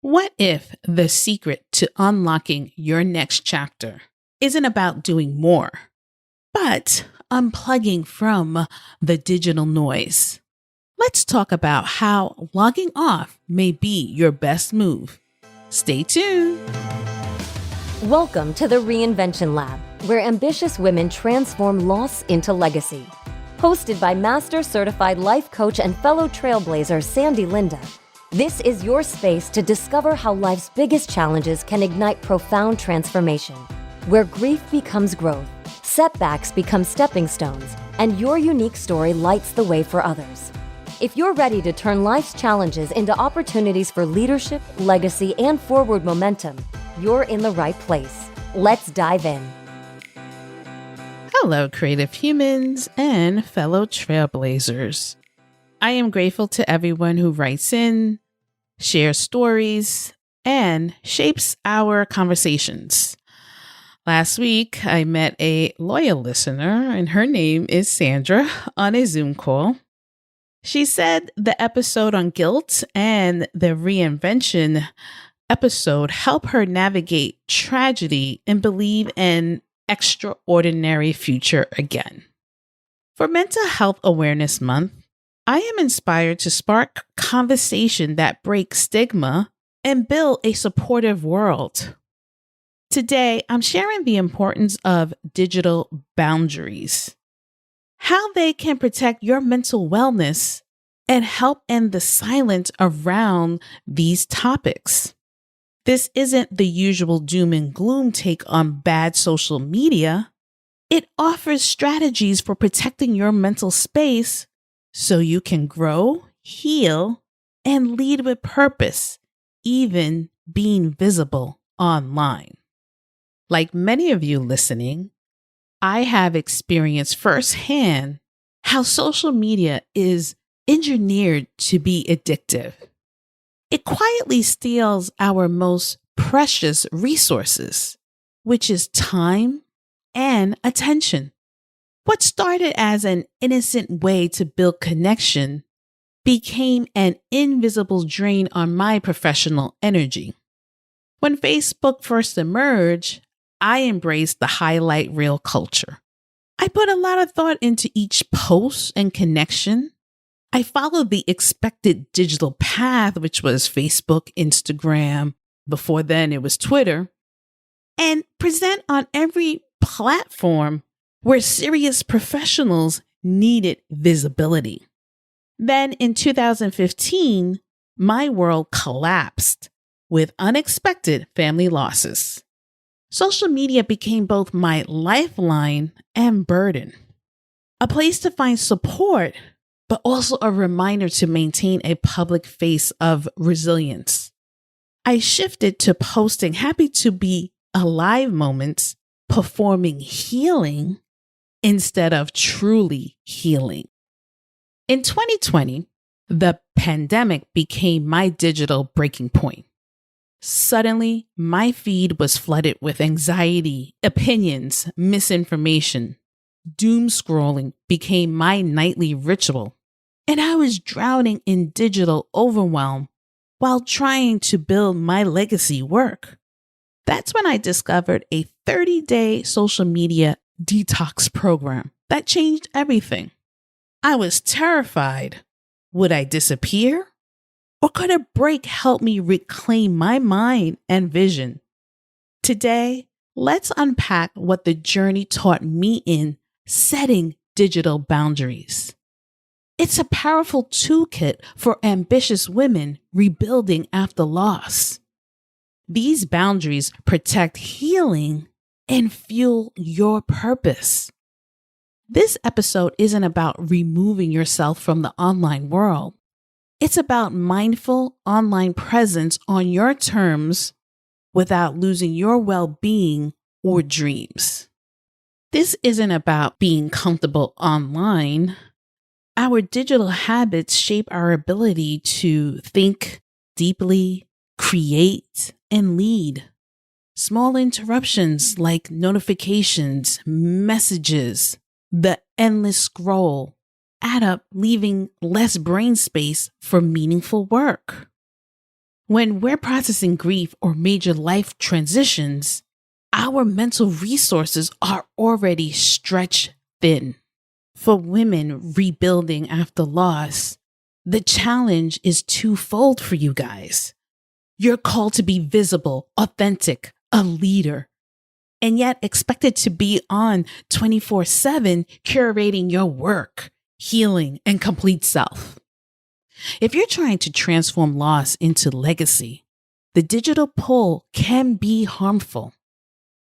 What if the secret to unlocking your next chapter isn't about doing more, but unplugging from the digital noise? Let's talk about how logging off may be your best move. Stay tuned. Welcome to the Reinvention Lab, where ambitious women transform loss into legacy. Hosted by Master Certified Life Coach and fellow trailblazer Sandy Linda, this is your space to discover how life's biggest challenges can ignite profound transformation, where grief becomes growth, setbacks become stepping stones, and your unique story lights the way for others. If you're ready to turn life's challenges into opportunities for leadership, legacy, and forward momentum, you're in the right place. Let's dive in. Hello, creative humans and fellow trailblazers. I am grateful to everyone who writes in, shares stories, and shapes our conversations. Last week, I met a loyal listener, and her name is Sandra, on a Zoom call. She said the episode on guilt and the reinvention episode helped her navigate tragedy and believe in extraordinary future again. For Mental Health Awareness Month, I am inspired to spark conversation that breaks stigma and build a supportive world. Today, I'm sharing the importance of digital boundaries, how they can protect your mental wellness and help end the silence around these topics. This isn't the usual doom and gloom take on bad social media. It offers strategies for protecting your mental space so you can grow, heal, and lead with purpose, even being visible online. Like many of you listening, I have experienced firsthand how social media is engineered to be addictive. It quietly steals our most precious resources, which is time and attention. What started as an innocent way to build connection became an invisible drain on my professional energy. When Facebook first emerged, I embraced the highlight reel culture. I put a lot of thought into each post and connection. I followed the expected digital path, which was Facebook, Instagram, before then it was Twitter, and present on every platform where serious professionals needed visibility. Then in 2015, my world collapsed with unexpected family losses. Social media became both my lifeline and burden, a place to find support, but also a reminder to maintain a public face of resilience. I shifted to posting happy to be alive moments, performing healing instead of truly healing. In 2020, the pandemic became my digital breaking point. Suddenly, my feed was flooded with anxiety, opinions, misinformation. Doom scrolling became my nightly ritual, and I was drowning in digital overwhelm while trying to build my legacy work. That's when I discovered a 30-day social media detox program that changed everything. I was terrified. Would I disappear? Or could a break help me reclaim my mind and vision? Today, let's unpack what the journey taught me in setting digital boundaries. It's a powerful toolkit for ambitious women rebuilding after loss. These boundaries protect healing and fuel your purpose. This episode isn't about removing yourself from the online world. It's about mindful online presence on your terms without losing your well-being or dreams. This isn't about being comfortable online. Our digital habits shape our ability to think deeply, create, and lead. Small interruptions like notifications, messages, the endless scroll add up, leaving less brain space for meaningful work. When we're processing grief or major life transitions, our mental resources are already stretched thin. For women rebuilding after loss, the challenge is twofold for you guys. You're called to be visible, authentic, a leader, and yet expected to be on 24/7 curating your work, healing, and complete self. If you're trying to transform loss into legacy, the digital pull can be harmful.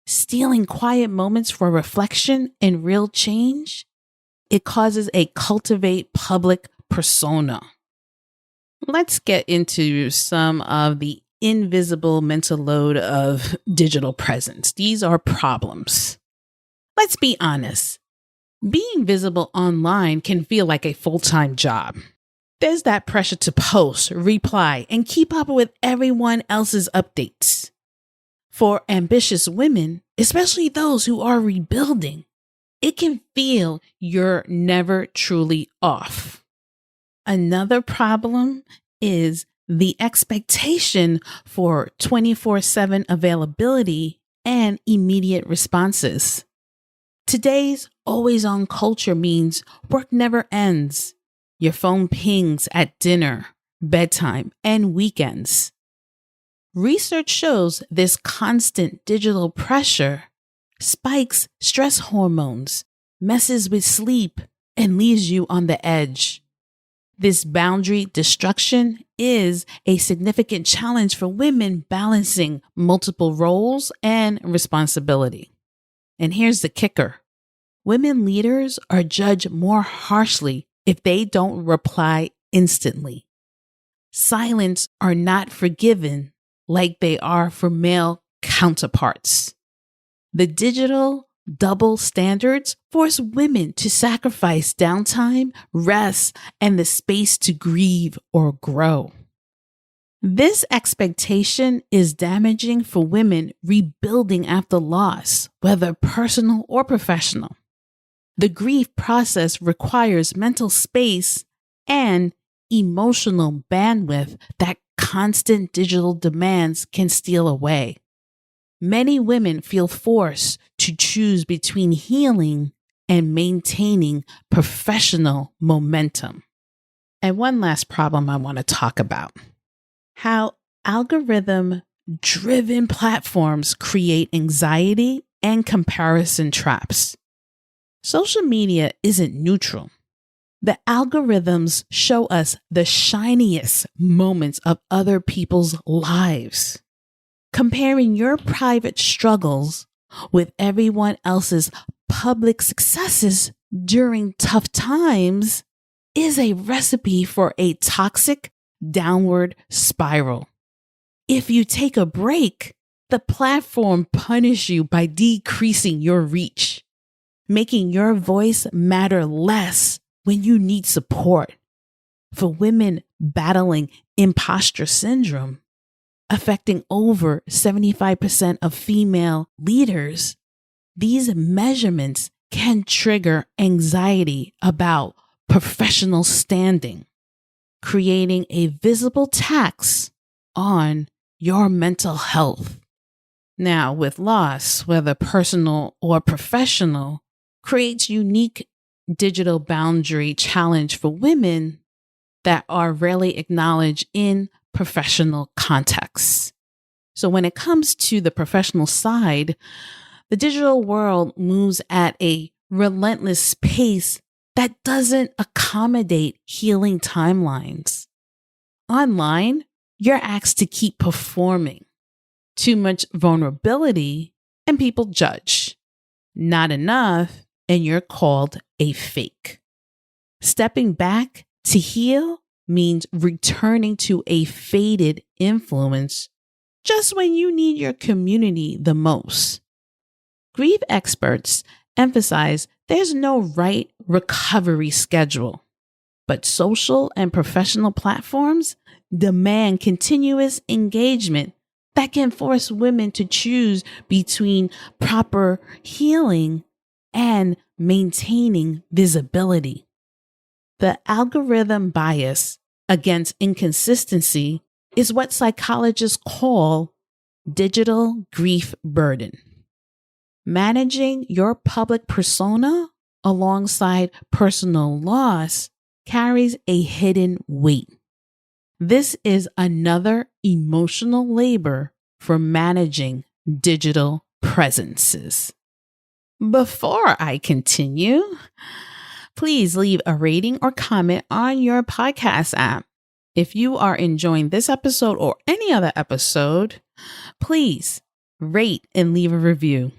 Stealing quiet moments for reflection and real change, it causes a cultivate public persona. Let's get into some of the invisible mental load of digital presence. These are problems. Let's be honest. Being visible online can feel like a full-time job. There's that pressure to post, reply, and keep up with everyone else's updates. For ambitious women, especially those who are rebuilding, it can feel you're never truly off. Another problem is the expectation for 24/7 availability and immediate responses. Today's always-on culture means work never ends. Your phone pings at dinner, bedtime, and weekends. Research shows this constant digital pressure spikes stress hormones, messes with sleep, and leaves you on the edge. This boundary destruction is a significant challenge for women balancing multiple roles and responsibility. And here's the kicker. Women leaders are judged more harshly if they don't reply instantly. Silence are not forgiven like they are for male counterparts. The digital double standards force women to sacrifice downtime, rest, and the space to grieve or grow. This expectation is damaging for women rebuilding after loss, whether personal or professional. The grief process requires mental space and emotional bandwidth that constant digital demands can steal away. Many women feel forced to choose between healing and maintaining professional momentum. And one last problem I want to talk about: how algorithm-driven platforms create anxiety and comparison traps. Social media isn't neutral. The algorithms show us the shiniest moments of other people's lives. Comparing your private struggles with everyone else's public successes during tough times is a recipe for a toxic downward spiral. If you take a break, the platform punishes you by decreasing your reach, making your voice matter less when you need support. For women battling imposter syndrome, affecting over 75% of female leaders, these measurements can trigger anxiety about professional standing, creating a visible tax on your mental health. Now, with loss, whether personal or professional, creates unique digital boundary challenge for women that are rarely acknowledged in professional contexts. So when it comes to the professional side, the digital world moves at a relentless pace that doesn't accommodate healing timelines. Online, you're asked to keep performing. Too much vulnerability and people judge. Not enough and you're called a fake. Stepping back to heal means returning to a faded influence just when you need your community the most. Grief experts emphasize there's no right recovery schedule, but social and professional platforms demand continuous engagement that can force women to choose between proper healing and maintaining visibility. The algorithm bias against inconsistency is what psychologists call digital grief burden. Managing your public persona alongside personal loss carries a hidden weight. This is another emotional labor for managing digital presences. Before I continue, please leave a rating or comment on your podcast app. If you are enjoying this episode or any other episode, please rate and leave a review.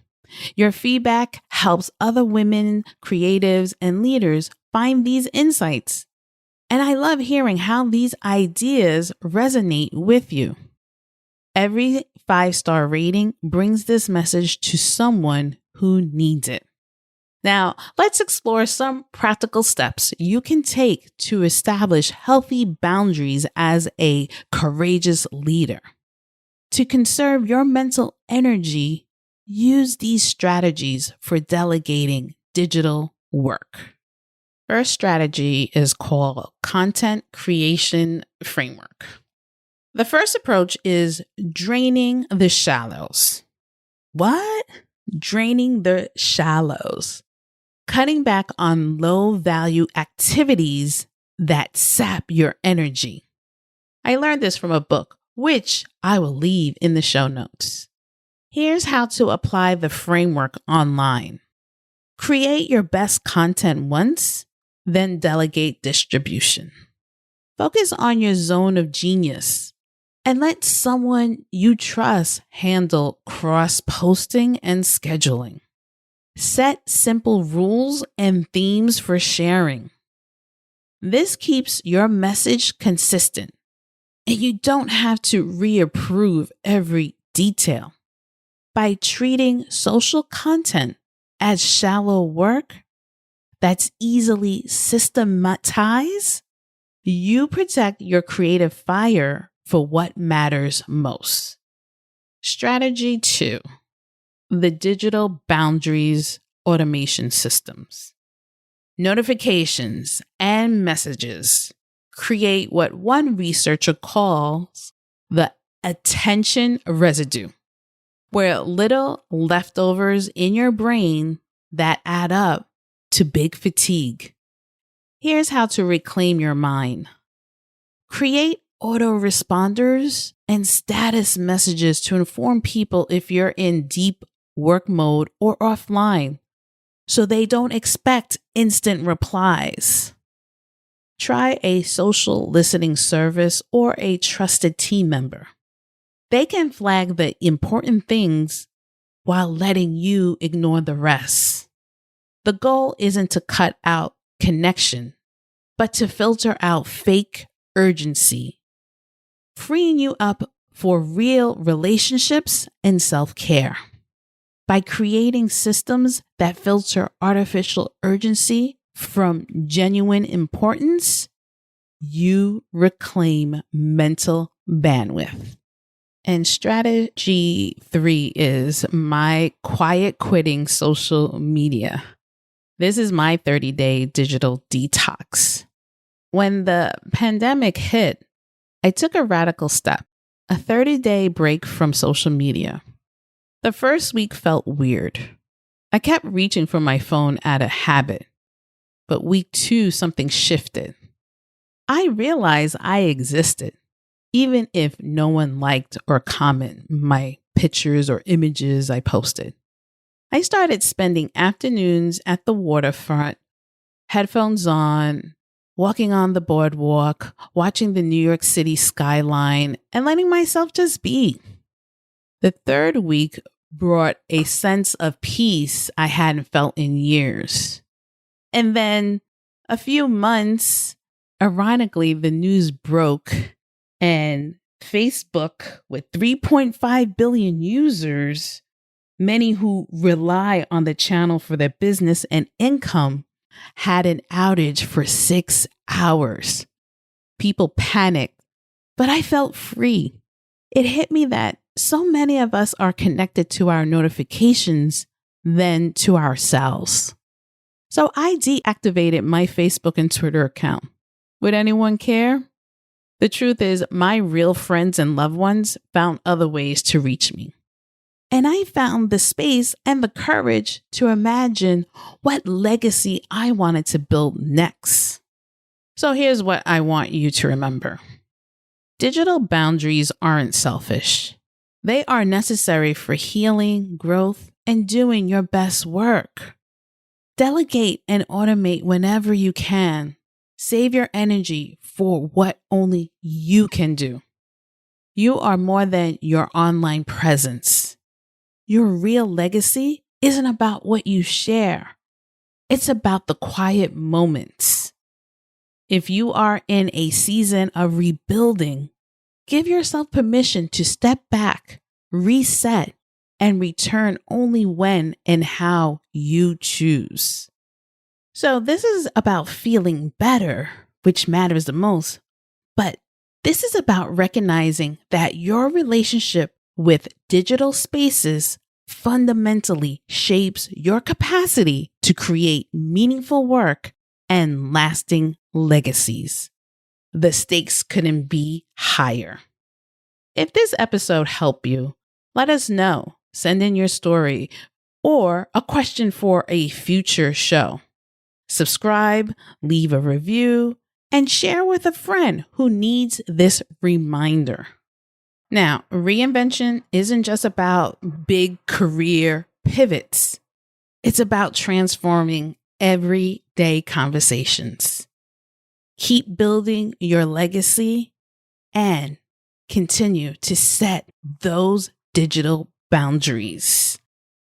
Your feedback helps other women, creatives, and leaders find these insights. And I love hearing how these ideas resonate with you. Every 5-star rating brings this message to someone who needs it. Now, let's explore some practical steps you can take to establish healthy boundaries as a courageous leader. To conserve your mental energy, use these strategies for delegating digital work. First strategy is called Content Creation Framework. The first approach is draining the shallows. What? Draining the shallows. Cutting back on low-value activities that sap your energy. I learned this from a book, which I will leave in the show notes. Here's how to apply the framework online. Create your best content once, then delegate distribution. Focus on your zone of genius and let someone you trust handle cross-posting and scheduling. Set simple rules and themes for sharing. This keeps your message consistent, and you don't have to reapprove every detail. By treating social content as shallow work that's easily systematized, you protect your creative fire for what matters most. Strategy 2. The digital boundaries automation systems. Notifications and messages create what one researcher calls the attention residue, where little leftovers in your brain that add up to big fatigue. Here's how to reclaim your mind. Create autoresponders and status messages to inform people if you're in deep work mode or offline, so they don't expect instant replies. Try a social listening service or a trusted team member. They can flag the important things while letting you ignore the rest. The goal isn't to cut out connection, but to filter out fake urgency, freeing you up for real relationships and self-care. By creating systems that filter artificial urgency from genuine importance, you reclaim mental bandwidth. And strategy 3 is my quiet quitting social media. This is my 30-day digital detox. When the pandemic hit, I took a radical step, a 30-day break from social media. The first week felt weird. I kept reaching for my phone out of habit. But week 2, something shifted. I realized I existed, even if no one liked or commented my pictures or images I posted. I started spending afternoons at the waterfront, headphones on, walking on the boardwalk, watching the New York City skyline, and letting myself just be. The third week brought a sense of peace I hadn't felt in years. And then a few months, ironically, the news broke and Facebook, with 3.5 billion users, many who rely on the channel for their business and income, had an outage for 6 hours. People panicked, but I felt free. It hit me that so many of us are connected to our notifications than to ourselves. So I deactivated my Facebook and Twitter account. Would anyone care? The truth is, my real friends and loved ones found other ways to reach me. And I found the space and the courage to imagine what legacy I wanted to build next. So here's what I want you to remember. Digital boundaries aren't selfish. They are necessary for healing, growth, and doing your best work. Delegate and automate whenever you can. Save your energy for what only you can do. You are more than your online presence. Your real legacy isn't about what you share. It's about the quiet moments. If you are in a season of rebuilding, give yourself permission to step back, reset, and return only when and how you choose. So this is about feeling better, which matters the most. But this is about recognizing that your relationship with digital spaces fundamentally shapes your capacity to create meaningful work and lasting legacies. The stakes couldn't be higher. If this episode helped you, let us know. Send in your story or a question for a future show. Subscribe, leave a review, and share with a friend who needs this reminder. Now, reinvention isn't just about big career pivots. It's about transforming everyday conversations. Keep building your legacy and continue to set those digital boundaries.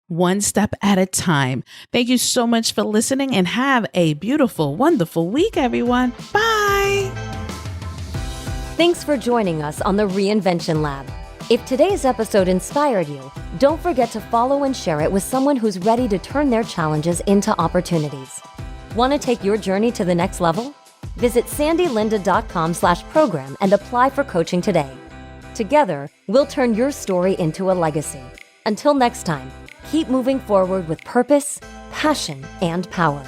One step at a time. Thank you so much for listening and have a beautiful, wonderful week, everyone. Bye. Thanks for joining us on the Reinvention Lab. If today's episode inspired you, don't forget to follow and share it with someone who's ready to turn their challenges into opportunities. Want to take your journey to the next level? Visit sandylinda.com/program and apply for coaching today. Together, we'll turn your story into a legacy. Until next time, keep moving forward with purpose, passion, and power.